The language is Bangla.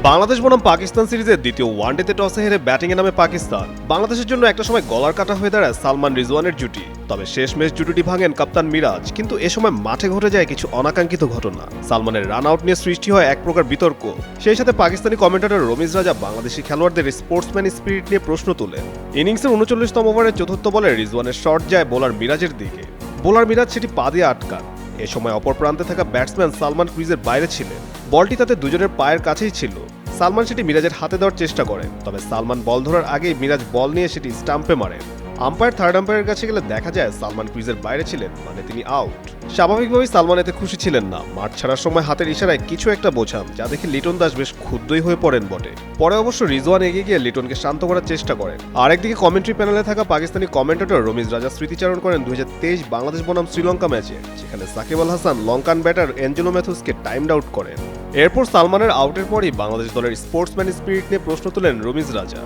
বাংলাদেশ বনাম পাকিস্তান সিরিজের দ্বিতীয় ওয়ানডেতে টসে হেরে ব্যাটিংয়ে নামে পাকিস্তান। বাংলাদেশের জন্য একটা সময় গলার কাটা হয়ে দাঁড়ায় সালমান রিজওয়ানের জুটি। তবে শেষমেশ জুটিটি ভাঙেন কাপ্তান মিরাজ, কিন্তু এ সময় মাঠে ঘটে যায় কিছু অনাকাঙ্ক্ষিত ঘটনা। সালমানের রান আউট নিয়ে সৃষ্টি হয় এক প্রকার বিতর্ক। সেই সাথে পাকিস্তানি কমেন্টেটর রমিজ রাজা বাংলাদেশি খেলোয়াড়দের স্পোর্টসম্যান স্পিরিট নিয়ে প্রশ্ন তোলেন। ইনিংসের 39তম ওভারের চতুর্থ বলে রিজওয়ানের শট যায় বোলার মিরাজের দিকে। বোলার মিরাজ সেটি পা দিয়ে আটকান। এ সময় অপর প্রান্তে থাকা ব্যাটসম্যান সালমান ক্রিজের বাইরে ছিলেন। বলটি তাতে দুজনের পায়ের কাছেই ছিল। সালমান সেটি মিরাজের হাতে দেওয়ার চেষ্টা করেন, তবে সালমান বল ধরার আগেই মিরাজ বল নিয়ে সেটি স্টাম্পে মারেন। আম্পায়ার থার্ড আম্পায়ারের কাছে গেলে দেখা যায় সালমান ক্রিজের বাইরে ছিলেন, মানে তিনি আউট। স্বাভাবিকভাবেই সালমান এতে খুশি ছিলেন না। মাঠ ছাড়ার সময় হাতের ইশারায় কিছু একটা বোঝান, যা দেখে লিটন দাস বেশ ক্ষুব্ধই হয়ে পড়েন বটে। পরে অবশ্য রিজওয়ান এগিয়ে গিয়ে লিটনকে শান্ত করার চেষ্টা করেন। আরেকদিকে কমেন্ট্রি প্যানেলে থাকা পাকিস্তানি কমেন্টেটর রমিজ রাজা স্মৃতিচারণ করেন 2023 বাংলাদেশ বনাম শ্রীলঙ্কা ম্যাচে, যেখানে সাকিব আল হাসান লঙ্কান ব্যাটার অ্যাঞ্জেলো ম্যাথুসকে টাইমড আউট করেন। এরপর সালমানের আউটের পরই বাংলাদেশ দলের স্পোর্টসম্যান স্পিরিট নিয়ে প্রশ্ন তোলেন রমিজ রাজা।